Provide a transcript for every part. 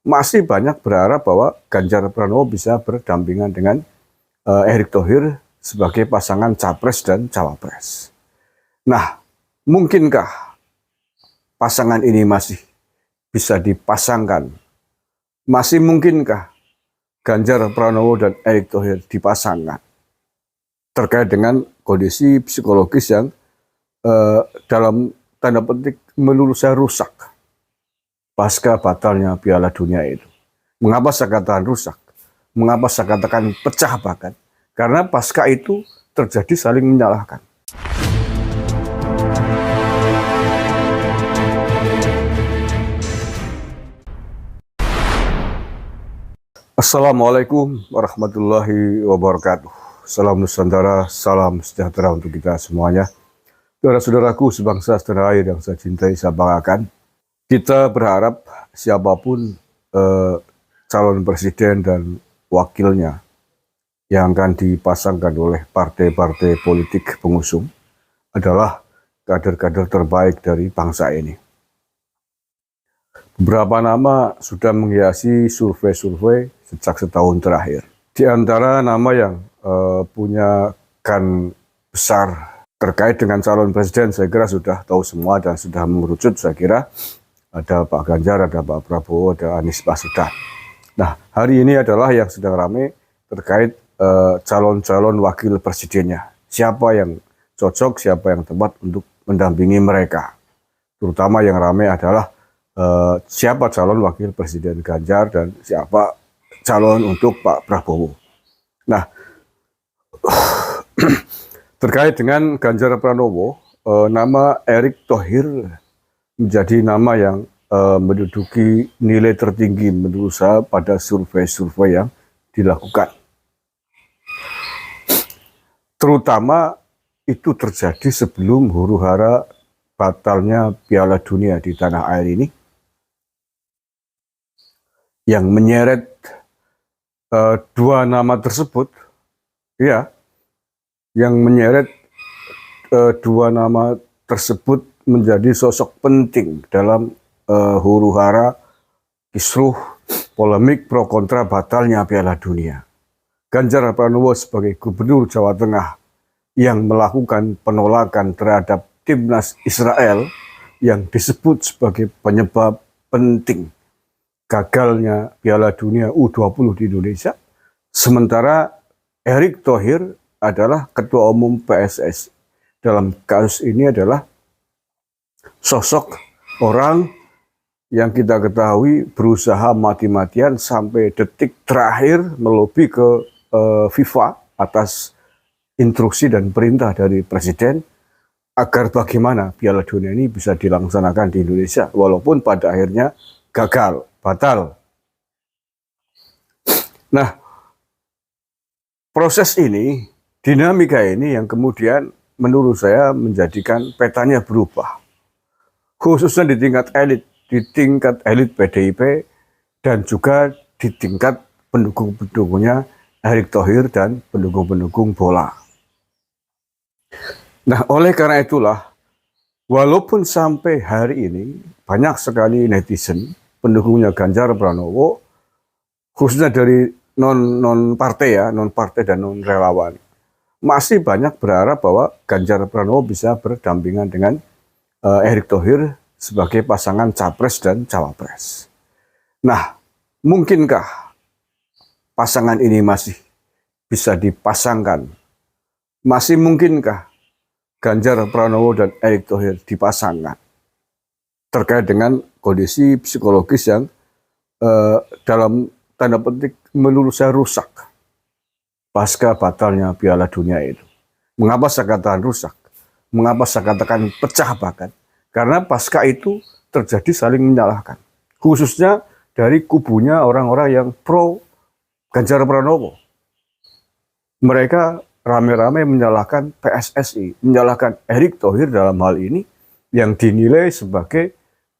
masih banyak berharap bahwa Ganjar Pranowo bisa berdampingan dengan Erick Thohir sebagai pasangan capres dan cawapres. Nah, mungkinkah pasangan ini masih bisa dipasangkan? Masih mungkinkah Ganjar Pranowo dan Erick Thohir dipasangkan? Terkait dengan kondisi psikologis yang dalam tanda petik menurut saya rusak pasca batalnya Piala Dunia itu. Mengapa saya katakan rusak? Mengapa saya katakan pecah bahkan? Karena pasca itu terjadi saling menyalahkan. Assalamualaikum warahmatullahi wabarakatuh. Salam Nusantara, salam sejahtera untuk kita semuanya. Saudara-saudaraku sebangsa setanah air yang saya cintai, saya banggakan. Kita berharap siapapun calon presiden dan wakilnya yang akan dipasangkan oleh partai-partai politik pengusung adalah kader-kader terbaik dari bangsa ini. Beberapa nama sudah menghiasi survei-survei sejak setahun terakhir. Di antara nama yang punya kan besar terkait dengan calon presiden, saya kira sudah tahu semua dan sudah mengerucut. Saya kira ada Pak Ganjar, ada Pak Prabowo, ada Anies Baswedan. Nah, hari ini adalah yang sedang ramai terkait calon-calon wakil presidennya. Siapa yang cocok, siapa yang tepat untuk mendampingi mereka. Terutama yang ramai adalah siapa calon wakil presiden Ganjar dan siapa calon untuk Pak Prabowo. Nah, terkait dengan Ganjar Pranowo, nama Erick Thohir menjadi nama yang menduduki nilai tertinggi menurut saya pada survei-survei yang dilakukan. Terutama itu terjadi sebelum huru-hara batalnya Piala Dunia di tanah air ini, yang menyeret dua nama tersebut, ya, yang menyeret dua nama tersebut menjadi sosok penting dalam huru-hara kisruh polemik pro kontra batalnya Piala Dunia. Ganjar Pranowo sebagai Gubernur Jawa Tengah yang melakukan penolakan terhadap timnas Israel yang disebut sebagai penyebab penting gagalnya Piala Dunia U20 di Indonesia. Sementara Erick Thohir adalah Ketua Umum PSSI. Dalam kasus ini adalah sosok orang yang kita ketahui berusaha mati-matian sampai detik terakhir melobi ke FIFA atas instruksi dan perintah dari Presiden agar bagaimana Piala Dunia ini bisa dilaksanakan di Indonesia, walaupun pada akhirnya gagal, batal. Nah, proses ini, dinamika ini yang kemudian menurut saya menjadikan petanya berubah. Khususnya di tingkat elit PDIP dan juga di tingkat pendukung-pendukungnya Erick Thohir dan pendukung-pendukung bola. Nah, oleh karena itulah, walaupun sampai hari ini banyak sekali netizen pendukungnya Ganjar Pranowo, khususnya dari non partai dan non relawan, masih banyak berharap bahwa Ganjar Pranowo bisa berdampingan dengan Erick Thohir sebagai pasangan capres dan cawapres. Nah, mungkinkah pasangan ini masih bisa dipasangkan? Masih mungkinkah Ganjar Pranowo dan Erick Thohir dipasangkan? Terkait dengan kondisi psikologis yang dalam tanda petik menurut saya rusak pasca batalnya Piala Dunia itu. Mengapa saya katakan rusak? Mengapa saya katakan pecah bahkan? Karena pasca itu terjadi saling menyalahkan. Khususnya dari kubunya orang-orang yang pro Ganjar Pranowo. Mereka rame-rame menyalahkan PSSI, menyalahkan Erick Thohir dalam hal ini yang dinilai sebagai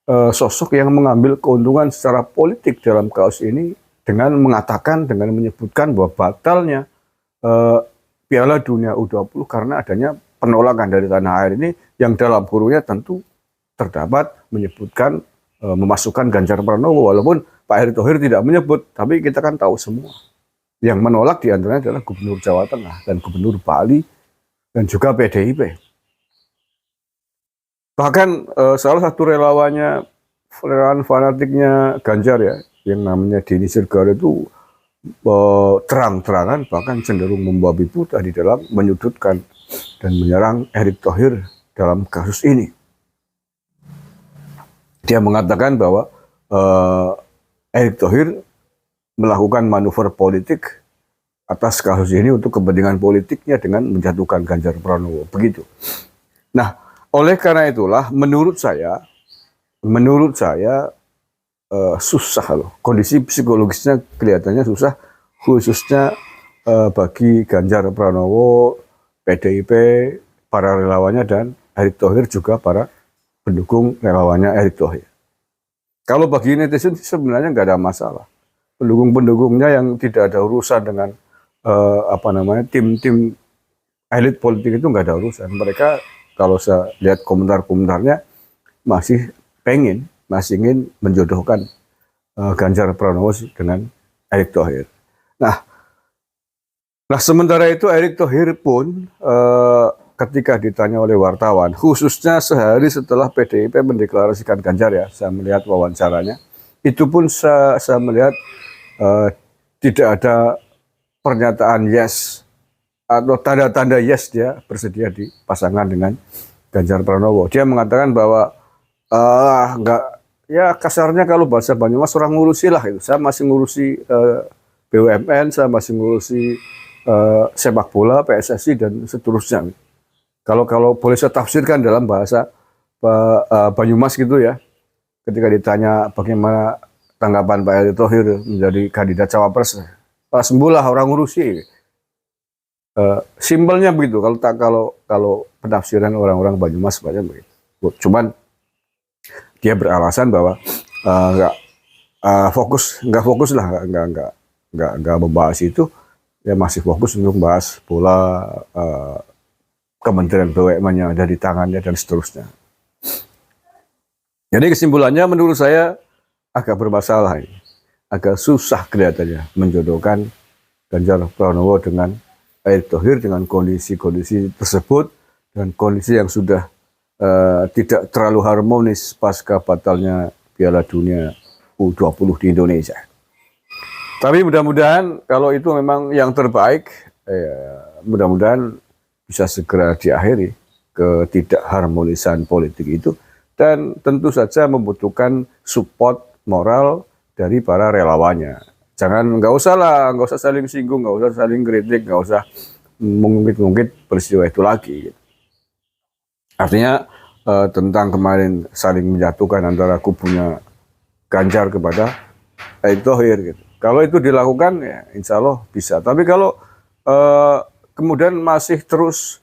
sosok yang mengambil keuntungan secara politik dalam kasus ini dengan mengatakan, dengan menyebutkan bahwa batalnya Piala Dunia U20 karena adanya penolakan dari tanah air ini yang dalam hurufnya tentu terdapat menyebutkan memasukkan Ganjar Pranowo, walaupun Pak Erick Thohir tidak menyebut, tapi kita kan tahu semua. Yang menolak diantaranya adalah Gubernur Jawa Tengah dan Gubernur Bali dan juga PDIP. Bahkan salah satu relawan fanatiknya Ganjar ya, yang namanya Denny Sirgar itu terang-terangan bahkan cenderung membabi buta di dalam menyudutkan dan menyerang Erick Thohir dalam kasus ini. Dia mengatakan bahwa Erick Thohir melakukan manuver politik atas kasus ini untuk kepentingan politiknya dengan menjatuhkan Ganjar Pranowo. Begitu. Nah, oleh karena itulah menurut saya susah loh. Kondisi psikologisnya kelihatannya susah, khususnya bagi Ganjar Pranowo, PDIP, para relawannya, dan Erick Thohir juga para pendukung relawannya Erick Thohir. Kalau bagi netizen sebenarnya nggak ada masalah. Pendukung-pendukungnya yang tidak ada urusan dengan tim-tim elit politik itu nggak ada urusan. Mereka kalau saya lihat komentar-komentarnya masih ingin menjodohkan Ganjar Pranowo dengan Erick Thohir. Nah sementara itu Erick Thohir pun ketika ditanya oleh wartawan, khususnya sehari setelah PDIP mendeklarasikan Ganjar ya, saya melihat wawancaranya, itu pun saya melihat tidak ada pernyataan yes atau tanda-tanda yes dia bersedia dipasangkan dengan Ganjar Pranowo. Dia mengatakan bahwa enggak, ya kasarnya kalau bahasa Banyumas orang ngurusi lah itu. Saya masih ngurusi BUMN, saya masih ngurusi sepak bola, PSSI dan seterusnya. Kalau boleh saya tafsirkan dalam bahasa Banyumas gitu ya. Ketika ditanya bagaimana tanggapan Pak Erick Thohir menjadi kandidat cawapres, sembuhlah orang ngurusi. Simpelnya begitu. Kalau penafsiran orang-orang Banyumas banyak begitu. Cuman dia beralasan bahwa nggak fokus lah, nggak membahas itu. Dia masih fokus untuk membahas bola, Kementerian BUMN yang ada di tangannya dan seterusnya. Jadi kesimpulannya menurut saya agak bermasalah ini. Agak susah kelihatannya menjodohkan Ganjar Pranowo dengan Erick Thohir dengan kondisi-kondisi tersebut dan kondisi yang sudah tidak terlalu harmonis pasca batalnya Piala Dunia U20 di Indonesia. Tapi mudah-mudahan kalau itu memang yang terbaik, mudah-mudahan bisa segera diakhiri ketidakharmonisan politik itu, dan tentu saja membutuhkan support moral dari para relawannya. Nggak usah saling singgung, nggak usah saling kritik, nggak usah mengungkit-ungkit peristiwa itu lagi. Artinya tentang kemarin saling menjatuhkan antara kubunya Ganjar kepada Erick Thohir gitu. Kalau itu dilakukan ya insya Allah bisa. Tapi kalau kemudian masih terus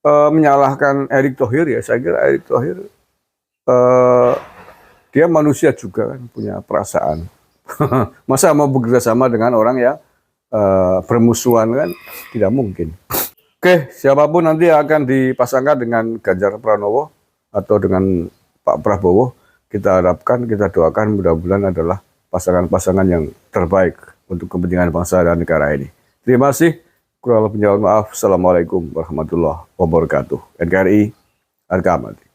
menyalahkan Erick Thohir, ya saya kira Erick Thohir dia manusia juga kan, punya perasaan. Masa mau bekerja sama dengan orang yang bermusuhan kan tidak mungkin. Oke, siapapun nanti akan dipasangkan dengan Ganjar Pranowo atau dengan Pak Prabowo, kita harapkan, kita doakan mudah-mudahan adalah pasangan-pasangan yang terbaik untuk kepentingan bangsa dan negara ini. Terima kasih. Kurang lebih mohon maaf. Assalamualaikum warahmatullahi wabarakatuh. NKRI, harga mati.